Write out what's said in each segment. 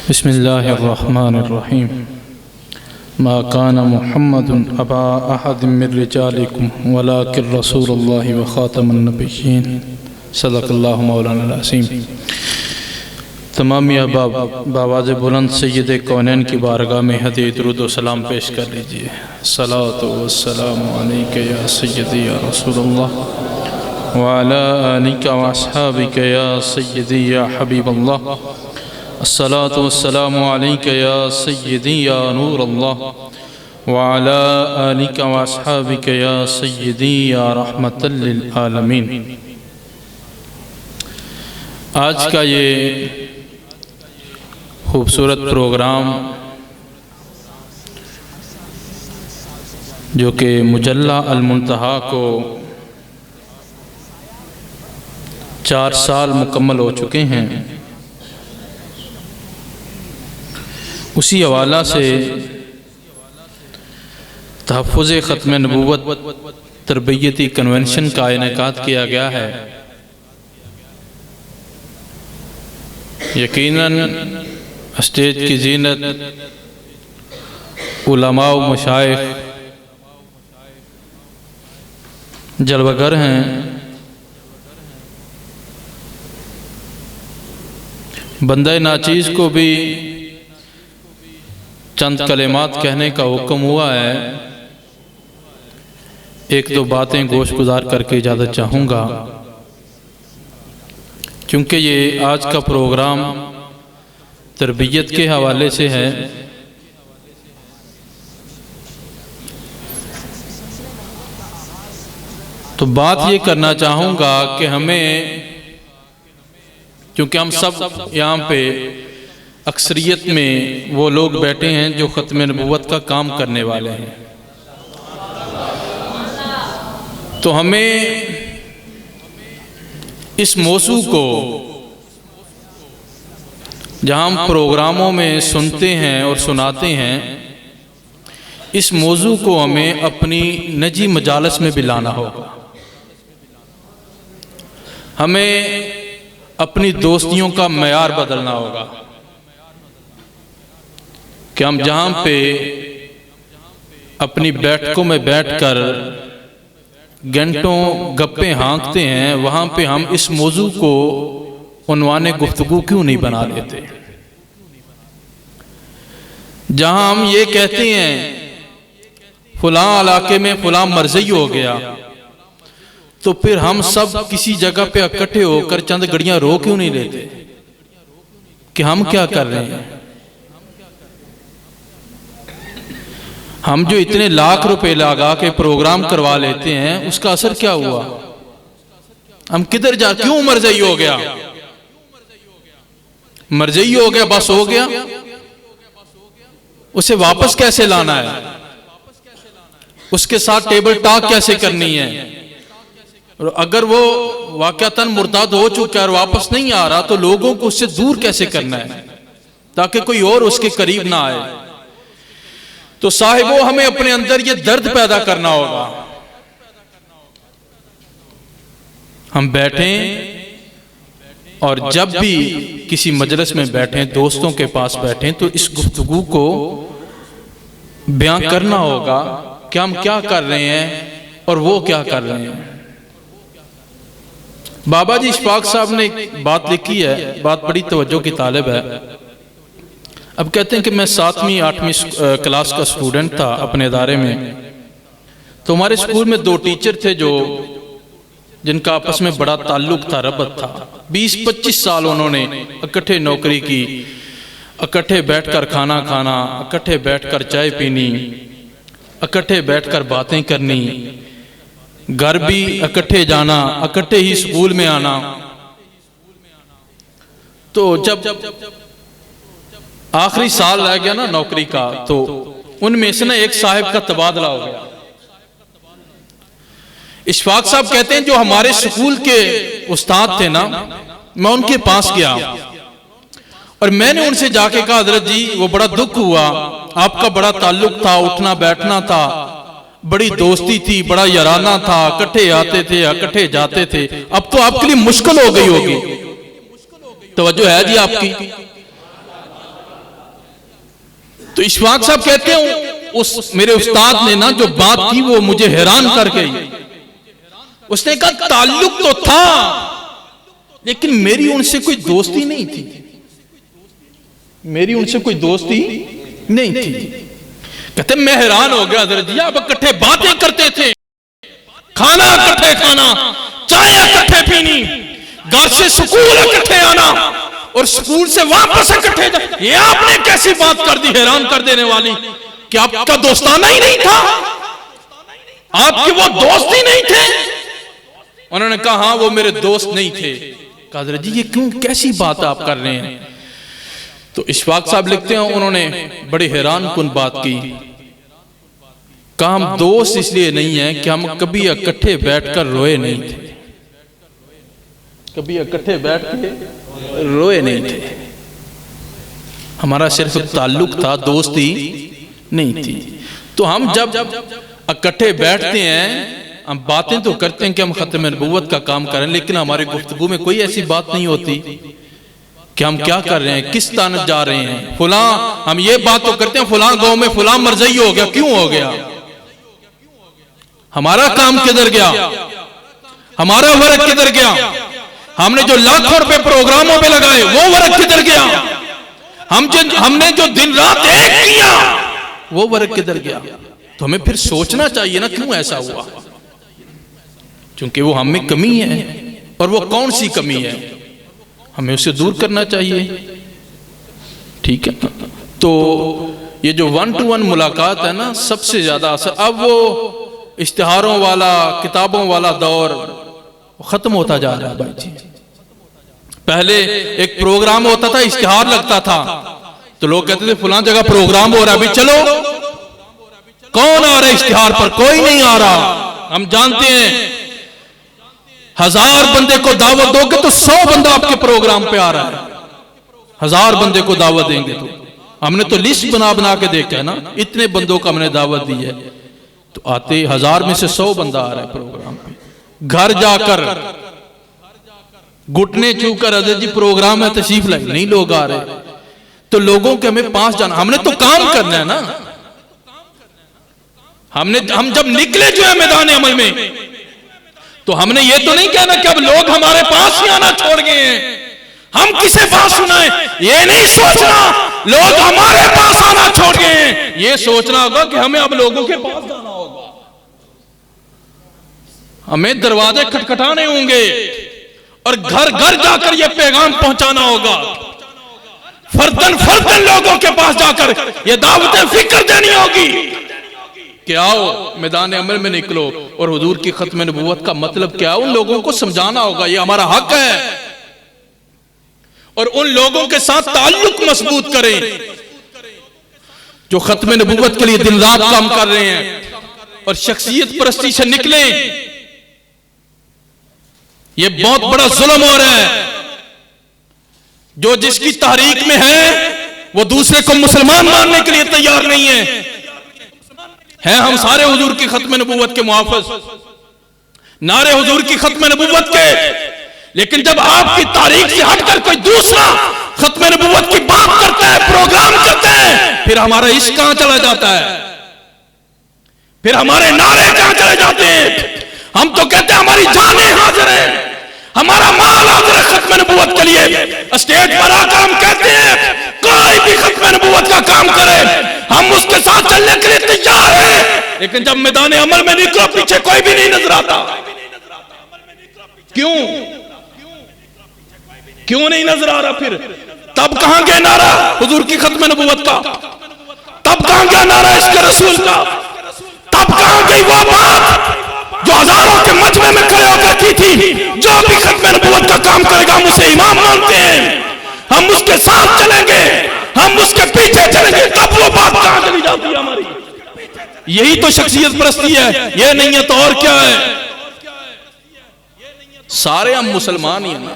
बिस्मिल्लाहिर्रहमानिर्रहीम। मा काना मुहम्मदुन अबा अहदिम मिर रिजालिकुम वलाकिन रसूलुल्लाहि व खातमुन नबिय्यीन। सदक़ल्लाहु मौलाना अज़ीम। तमामी अहबाब बावाज़ बुलंद सय्यद कौनैन की बारगाह में हदीय दुरूद व सलाम पेश कर लीजिए। सलातो व सलाम अलैका या सय्यदी या रसूलल्लाह व अला आलिका व अस्हाबिका या सय्यदी या हबीबल्लाह। अस्सलातु वस्सलामु अलैका या सय्यदी या नूरल्लाह व अला आलिका व अस्हाबिका या सय्यदी या रहमतल लिल आलमीन। आज का ये खूबसूरत प्रोग्राम जो कि मुजल्ला अल मुंतहा को 4 साल मुकम्मल हो चुके हैं, उसी हवाला से तहफ़्फ़ुज़ ख़त्म नबूवत तरबियती कन्वेंशन का इनेकाद किया गया है। यकीनन स्टेज की जीनत उलमा व मशाइख जलवागर हैं। बंदा नाचीज़ को भी चंद कलेमात कहने का हुक्म हुआ है। एक दो बातें गोश गुजार करके इजाज़त चाहूँगा, क्योंकि ये आज का प्रोग्राम तरबियत के हवाले से है। तो बात ये करना चाहूँगा कि हमें, क्योंकि हम सब यहाँ पे अक्सरियत में वो लोग बैठे हैं जो ख़त्म नबूवत का काम करने वाले हैं, तो हमें इस मौजू को जहाँ हम प्रोग्रामों में सुनते हैं और सुनाते हैं, इस मौजू को हमें अपनी निजी मजालस में भी लाना होगा। हमें अपनी दोस्तियों का मयार बदलना होगा कि हम जहाँ पे अपनी बैठकों में बैठकर घंटों गप्पे हाँकते हैं, वहाँ पे हम इस मौजू को उन्वाने गुफ्तगू क्यों नहीं बना लेते। जहाँ हम ये कहते हैं फलां इलाके में फलां मरज़ई हो गया, तो फिर हम सब किसी जगह पे इकट्ठे होकर चंद घड़ियां रो क्यों नहीं लेते कि हम क्या कर रहे हैं। हम जो इतने लाख रुपए लगा के प्रोग्राम करवा लेते हैं, उसका असर क्या हुआ? हम किधर जा, क्यों मरज़ई हो गया? मरज़ई हो गया, बस हो गया, उसे वापस कैसे लाना है, उसके साथ टेबल टॉक कैसे करनी है, और अगर वो वाक़तन मुर्ताद हो चुका है और वापस नहीं आ रहा, तो लोगों को उससे दूर कैसे करना है ताकि कोई और उसके करीब ना आए। तो साहिबो, हमें अपने अंदर ये दर्द पैदा करना होगा। हम बैठें और जब भी किसी मजलिस में बैठें, दोस्तों के पास बैठें, तो इस गुफ्तगू को बयां करना होगा कि हम क्या कर रहे हैं और वो क्या कर रहे हैं। बाबा जी इशफाक साहब ने एक बात लिखी है, बात बड़ी तवज्जो की तालिब है। अब कहते हैं कि मैं 7वीं 8वीं क्लास का स्टूडेंट था अपने इदारे में, तो हमारे स्कूल में 2 टीचर थे जो जिनका आपस में बड़ा ताल्लुक था, रबत था। 20-25 साल उन्होंने इकट्ठे नौकरी की, इकट्ठे बैठकर खाना खाना, इकट्ठे बैठकर चाय पीनी, इकट्ठे बैठकर बातें करनी, घर भी इकट्ठे जाना, इकट्ठे ही स्कूल में आना। तो जब आखिरी साल रह गया ना नौकरी का, तो उनमें से ना एक साहिब का तबादला हो गया। इशफाक साहब कहते हैं जो हमारे स्कूल के उस्ताद थे ना, मैं उनके पास गया और मैंने उनसे जाके कहा, हजरत जी वो बड़ा दुख हुआ, आपका बड़ा ताल्लुक था, उठना बैठना था, बड़ी दोस्ती थी, बड़ा याराना था, इकट्ठे आते थे, इकट्ठे जाते थे, अब तो आपके लिए मुश्किल हो गई होगी। तवज्जो है जी आपकी? तो इशफाक साहब कहते हैं उस मेरे उस्ताद ने ना जो बात की वो मुझे हैरान कर गई। उसने कहा ताल्लुक तो था लेकिन मेरी उनसे कोई दोस्ती नहीं थी, मेरी उनसे कोई दोस्ती नहीं थी। कहते मैं हैरान हो गया हज़रत जी, आप इकट्ठे बातें करते थे, खाना इकट्ठे खाना, चाय इकट्ठे पीनी, घर से स्कूल इकट्ठे आना और स्कूल से वापस इकट्ठे जाना। ये आपने कैसी बात कर दी हैरान कर देने वाली कि आपका दोस्ताना ही नहीं था, आपके वो दोस्त ही नहीं थे। उन्होंने कहा हाँ वो मेरे दोस्त नहीं थे। कहा हज़रत जी ये क्यों, कैसी बात आप कर रहे हैं? तो इशफाक साहब लिखते हैं उन्होंने बड़ी हैरान कुन बात की। कहा हम दोस्त इसलिए नहीं है कि हम कभी इकट्ठे बैठकर रोए नहीं थे, कभी इकट्ठे बैठ के रोए नहीं थे। हमारा सिर्फ ताल्लुक था, दोस्ती नहीं थी। तो हम जब इकट्ठे बैठते हैं हम बातें तो करते हैं कि हम खत्म नबूवत का काम करें, लेकिन हमारी गुफ्तगू में कोई ऐसी बात नहीं होती कि हम क्या कर रहे हैं, किस तानत जा रहे हैं। फुला हम ये बात तो करते हैं फुला गांव में फुला मरजई हो गया, क्यों हो गया, हमारा काम किधर गया, हमारा वर्क किधर गया, हमने जो लाखों रुपए प्रोग्रामों पे लगाए वो वर्क किधर गया, हमने जो दिन रात एक किया वो वर्क किधर गया। तो हमें फिर सोचना चाहिए ना क्यों ऐसा हुआ, क्योंकि वो हमें कमी है और वो कौन सी कमी है, हमें उसे दूर करना चाहिए। ठीक है ना। तो ये जो 1-to-1 मुलाकात है ना, सबसे ज्यादा असर, अब वो इश्तिहारों वाला किताबों वाला दौर खत्म होता जा रहा है भाई जी। पहले एक प्रोग्राम होता था, इश्तिहार लगता था तो लोग कहते थे फलां जगह प्रोग्राम हो रहा है, अभी चलो, कौन आ रहा है इश्तिहार पर, कोई नहीं आ रहा। हम जानते हैं 1000 बंदे को दावत दोगे तो 100 बंदा आपके प्रोग्राम पे आ रहा है, 1000 बंदे को दावत देंगे तो। हमने तो लिस्ट बना बना के देखा है ना, इतने बंदों को हमने दावत दी है, तो आते 1000 में से 100 बंदा आ रहा है प्रोग्राम पे। घर जाकर घुटने छूकर अजय जी प्रोग्राम है तशरीफ लाए, नहीं लोग आ रहे, तो लोगों के हमें पास जाना, हमने तो काम करना है ना। हम जब निकले जो है मैदान अमल में, तो हमने ये तो नहीं कहना कि अब लोग हमारे पास ही आना छोड़ गए हैं, हम किसे पास सुनाए, ये नहीं सोचना लोग हमारे पास आना छोड़ गए हैं, ये सोचना होगा कि हमें अब लोगों के पास जाना होगा, हमें दरवाजे खटखटाने होंगे और घर घर जाकर ये पैगाम पहुंचाना होगा, फर्दन फर्दन लोगों के पास जाकर ये दावतें फिक्र देनी होगी कि आओ मैदान अमल में निकलो और हुजूर की खत्म नबूवत का मतलब क्या है उन लोगों को समझाना होगा, ये हमारा हक है। और उन लोगों के साथ ताल्लुक मजबूत करें जो खत्म नबूवत के लिए दिन रात काम कर रहे हैं और शख्सियत परस्ती से निकले। ये बहुत बड़ा जुल्म हो रहा है, जो जिसकी तहरीक में है वो दूसरे को मुसलमान मानने के लिए तैयार नहीं है हम सारे हुजूर की खत्म नबूवत के मुहाफ़िज़, नारे हुजूर की खत्म नबूवत के, लेकिन जब आपकी तारीख से हटकर कोई दूसरा खत्म नबूवत की बात करता है, प्रोग्राम करता है, फिर हमारा इश्क कहां चला जाता है, फिर हमारे नारे कहां चले जाते हैं। हम तो कहते हैं हमारी जानें हाजिर है, हमारा माल हाजिर है खत्म नबूवत के लिए। स्टेज पर आकर हम कहते हैं कोई भी खत्म नबूवत का काम करे हम उसके साथ चलने के लिए तैयार हैं, लेकिन जब मैदान अमल में निकलो पीछे कोई भी नहीं नजर आता। क्यों क्यों नहीं नजर आ रहा? फिर तब कहां गया नारा हुजूर की खत्म नबूवत का, तब कहां गया नारा इश्क रसूल का, तब कहां गई वो बात जो हजारों के मजमे में खड़े होकर की थी, जो भी खत्म नबूवत का काम करेगा हम उसे इमाम मानते हैं, हम उसके साथ चलेंगे, हम उसके पीछे चलेंगे, तब वो बात कहां चली जाती है हमारी। यही तो शख्सियत परस्ती है, ये नहीं है तो और क्या है। सारे हम मुसलमान ही है ना,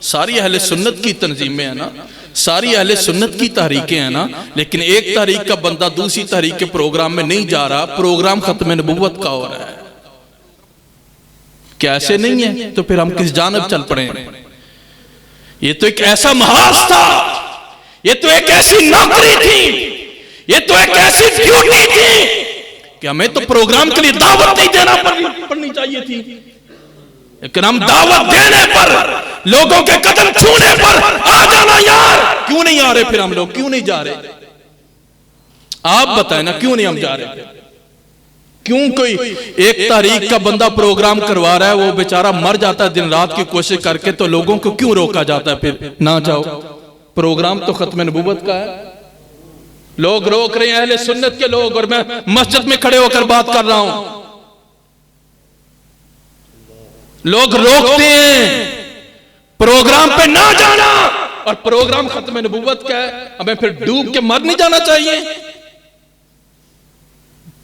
सारी अहले सुन्नत की तंजीमें है ना, सारी अहले सुन्नत की तहरीकें हैं ना, लेकिन एक तहरीक का बंदा दूसरी तहरीक के प्रोग्राम में नहीं जा रहा, प्रोग्राम खत्म नबूवत का हो रहा है। क्या ऐसे नहीं है? तो फिर हम किस जानब चल पड़े? ये तो एक ऐसा महाज था, ये तो एक ऐसी नौकरी थी, ये तो एक ऐसी ड्यूटी थी कि हमें तो प्रोग्राम के लिए दावत नहीं देना पड़नी चाहिए थी, लेकिन हम दावत देने पर, लोगों के कदम छूने पर आ जाना यार। क्यों नहीं आ रहे फिर हम लोग, क्यों नहीं जा रहे? आप बताएं ना, क्यों नहीं हम जा रहे? क्यों कोई 1 तारीख का बंदा प्रोग्राम करवा रहा है, वो बेचारा मर जाता है दिन रात की कोशिश करके, तो लोगों को क्यों रोका जाता है फिर ना जाओ? प्रोग्राम तो खत्म नबूवत का है, लोग रोक रहे हैं, अहले सुन्नत के लोग, और मैं मस्जिद में खड़े होकर बात कर रहा हूं। लोग रोकते हैं प्रोग्राम पे ना जाना, और प्रोग्राम खत्म नबूवत का है, हमें फिर डूब के मर नहीं जाना चाहिए?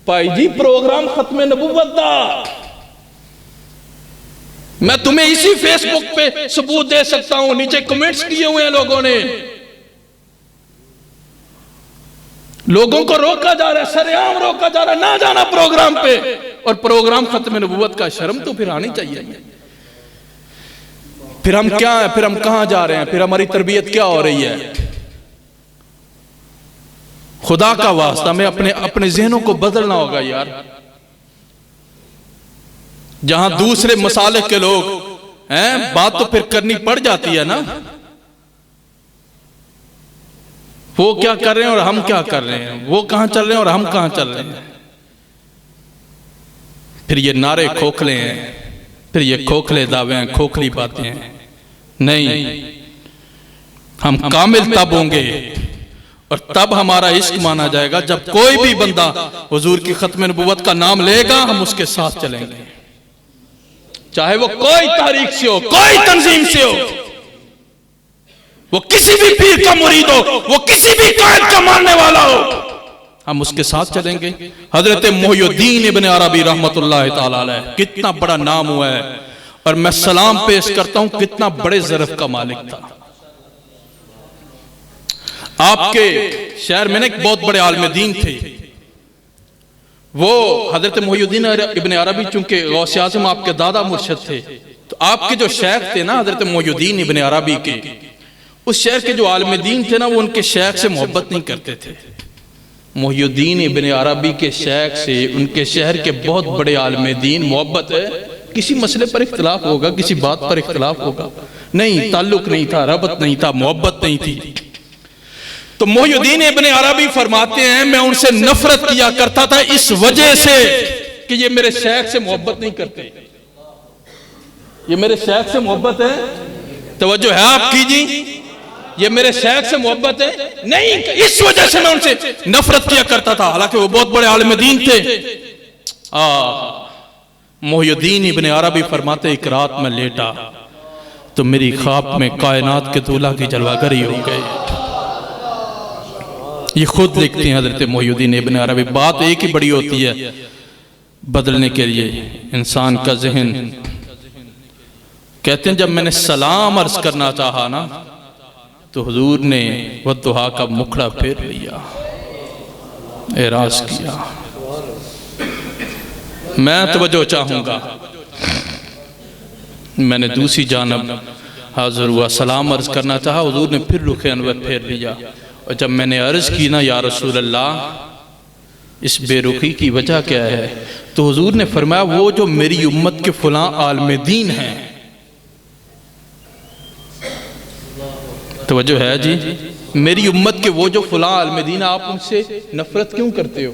भाई जी प्रोग्राम खत्म नबूवत दा, मैं तुम्हें इसी फेसबुक पे सबूत दे सकता हूं, नीचे कमेंट्स किए हुए हैं लोगों ने। लोगों को रोका जा रहा है, सरेआम रोका जा रहा है, ना जाना प्रोग्राम पे, और प्रोग्राम खत्म नबूवत का। शर्म तो फिर आनी चाहिए। फिर हम क्या है, फिर हम कहां जा रहे हैं, फिर हमारी तरबियत क्या हो रही है? खुदा का वास्ता में अपने जहनों को बदलना होगा यार। जहां दूसरे मसाले के लोग हैं, बात तो फिर करनी पड़ जाती है ना। वो क्या कर रहे हैं और हम क्या कर रहे हैं, वो कहां चल रहे हैं और हम कहां चल रहे हैं। फिर ये नारे खोखले हैं, फिर ये खोखले दावे हैं, खोखली बातें हैं। नहीं, हम कामिल तब होंगे और तब हमारा इश्क माना जाएगा जब कोई भी बंदा हुजूर की खत्म नबूवत का नाम लेगा, हम उसके साथ चलेंगे, चाहे वो कोई तारीख से हो, कोई तंजीम से हो, वो किसी भी पीर का मुरीद हो, वो किसी भी कायद का मानने वाला हो, हम उसके साथ चलेंगे। हजरत मोहिउद्दीन इब्न अरबी रहमतुल्लाह तआला अलैह, कितना बड़ा नाम हुआ है, और मैं सलाम पेश करता हूं, कितना बड़े ज़रफ़ का मालिक था। आपके शहर में ना एक बहुत बड़े आलिम दीन थे, वो हजरत मोहिउद्दीन इब्न अरबी, चूंकि गौसे आज़म आपके दादा मुर्शिद थे, तो आपके जो शेख थे ना हजरत मोहिउद्दीन इब्न अरबी के, उस शहर के जो आलिम दीन थे ना, वो उनके शेख से मोहब्बत नहीं करते थे। मोहिउद्दीन इब्न अरबी के शेख से उनके शहर के बहुत बड़े आलिम दीन मोहब्बत है, किसी मसले पर इख्तिलाफ होगा, किसी बात पर इख्तिलाफ होगा, नहीं ताल्लुक नहीं था, रबत नहीं था, मोहब्बत नहीं थी। तो मोहिउद्दीन इब्न अरबी फरमाते हैं, मैं उनसे नफरत किया करता था इस वजह से कि ये मेरे शेख से मोहब्बत नहीं करते। ये मेरे शेख से मोहब्बत है, तवज्जो है आपकी जी, ये मेरे शेख से मोहब्बत है नहीं, इस वजह से मैं उनसे नफरत किया करता था, हालांकि वो बहुत बड़े आलिम दीन थे। मोहिउद्दीन इब्न अरबी फरमाते, एक रात में लेटा तो मेरी ख्वाब में कायनात के दूल्हा की जलवागरी हो गई। ये खुद लिखते हैं हजरत मोहिउद्दीन इब्न अरबी। बात एक ही बड़ी होती है बदलने के लिए इंसान का जहन। कहते हैं जब मैंने सलाम अर्ज करना चाहा ना, तो हुजूर ने वह दुआ का मुखड़ा फेर लिया, एराज किया। मैं तवज्जो चाहूंगा, मैंने दूसरी जानब हाजिर हुआ, सलाम अर्ज करना चाहा, हुजूर ने फिर रुख अनवर फेर लिया। और जब मैंने अर्ज की ना, या रसूल अल्लाह इस बेरुखी की वजह क्या है, तो हुजूर ने फरमाया, वो जो मेरी उम्मत के फलां आलिम दीन हैं। तवज्जो है जी, मेरी उम्मत के वो जो फलां आलिम दीन, आप उनसे नफरत क्यों करते हो,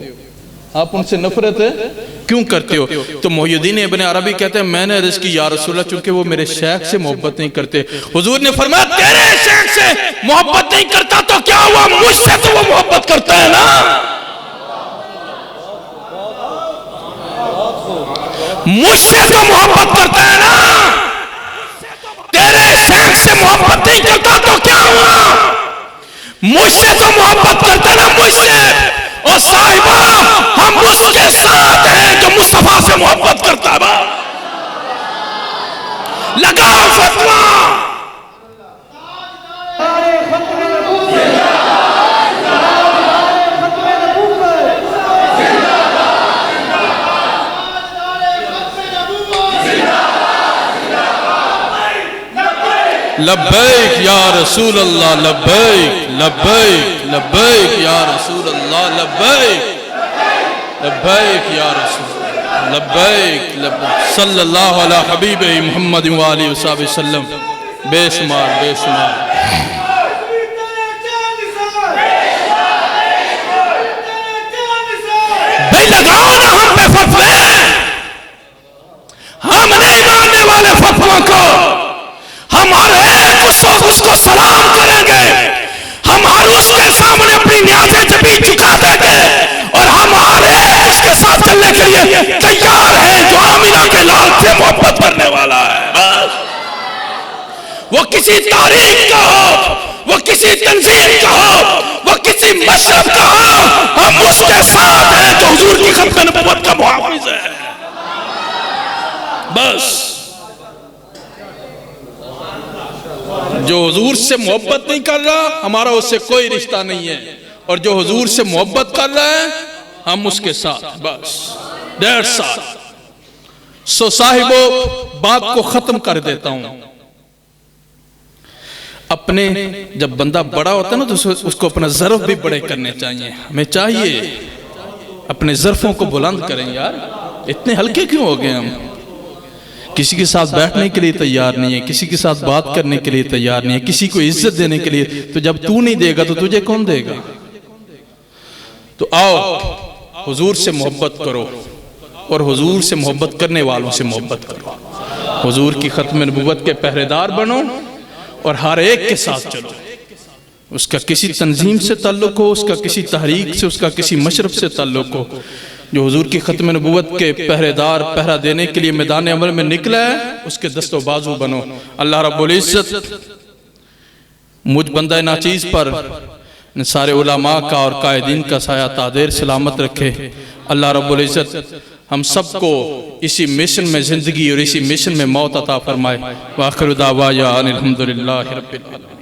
आप उनसे नफरत क्यों करते हो? तो मोहिउद्दीन इब्न अरबी कहते हैं, मैंने अर्ज की, या रसूल अल्लाह, चूंकि वो मेरे शेख से मोहब्बत नहीं करते। हुजूर ने फरमाया, तेरे शेख से मोहब्बत नहीं करता तो क्या हुआ, मुझसे तो वो मोहब्बत करता है ना, मुझसे तो मोहब्बत करता है ना, तेरे शेख से मोहब्बत नहीं करता तो क्या हुआ, मुझसे तो मोहब्बत करता ना, मुझसे। और साहिबा, हम उसके साथ हैं जो मुस्तफा से मोहब्बत करता है। लगाओ फतवा, लब्बैक या रसूल अल्लाह, लब्बैक लब्बैक। लब्बैक या रसूल अल्लाह, लब्बैक लब्बैक या रसूल, लब्बैक लब्बैक। सल्लल्लाहु अला हबीब मोहम्मद व आलिहि वसल्लम। बेशुमार बेशुमार। भाई लगाओ ना हम पे फतवे, हम नहीं मानने वाले फतवा को। हम हर एक उसको सलाम करेंगे, हम हर उसके सामने अपनी न्याज़ें जबीन झुका देंगे, और हम हर एक उसके साथ चलने के लिए तैयार हैं जो आमिना के लाल से मोहब्बत करने वाला है। वो किसी तारीख का हो, वो किसी तंजीम का हो, वो किसी मशरब का हो, हम उसके साथ हैं जो हुजूर की खत्म नबूवत का मुहाफिज है। बस जो हुजूर से मोहब्बत नहीं कर रहा, हमारा उससे कोई रिश्ता नहीं है, और जो हुजूर से मोहब्बत कर रहा है, हम उसके साथ। बस डेढ़ साल। सो साहिबो, बात को खत्म कर देता हूं। अपने जब बंदा बड़ा होता है ना, तो उसको अपना ज़र्फ भी बड़े करने चाहिए। हमें चाहिए अपने ज़र्फों को बुलंद करें। यार इतने हल्के क्यों हो गए हम? किसी के साथ बैठने के लिए तैयार नहीं है, किसी के साथ बात करने के लिए तैयार नहीं है, किसी को इज्जत देने के लिए। तो जब तू नहीं देगा तो तुझे कौन देगा? तो आओ हुजूर से मोहब्बत करो, और हुजूर से मोहब्बत करने वालों से मोहब्बत करो। हुजूर की खत्म नबूवत के पहरेदार बनो, और हर एक के साथ चलो। उसका किसी तंजीम से ताल्लुक हो, उसका किसी तहरीक से, उसका किसी मशरब से ताल्लुक हो, जो हुजूर की खत्म नबूवत के पहरेदार पहरा देने के लिए मैदान अमल में निकला है, उसके दस्तो बाजू बनो। अल्लाह रब्बुल इज्जत मुझ बंदा नाचीज़ पर सारे उलमा का और कायदीन का साया तादेर सलामत रखे। अल्लाह रब्बुल इज्जत हम सबको इसी मिशन में ज़िंदगी और इसी मिशन में मौत अता फरमाए। वाखिर दावा या अनिल हम्दुलिल्लाहि रब्बिल आलमीन।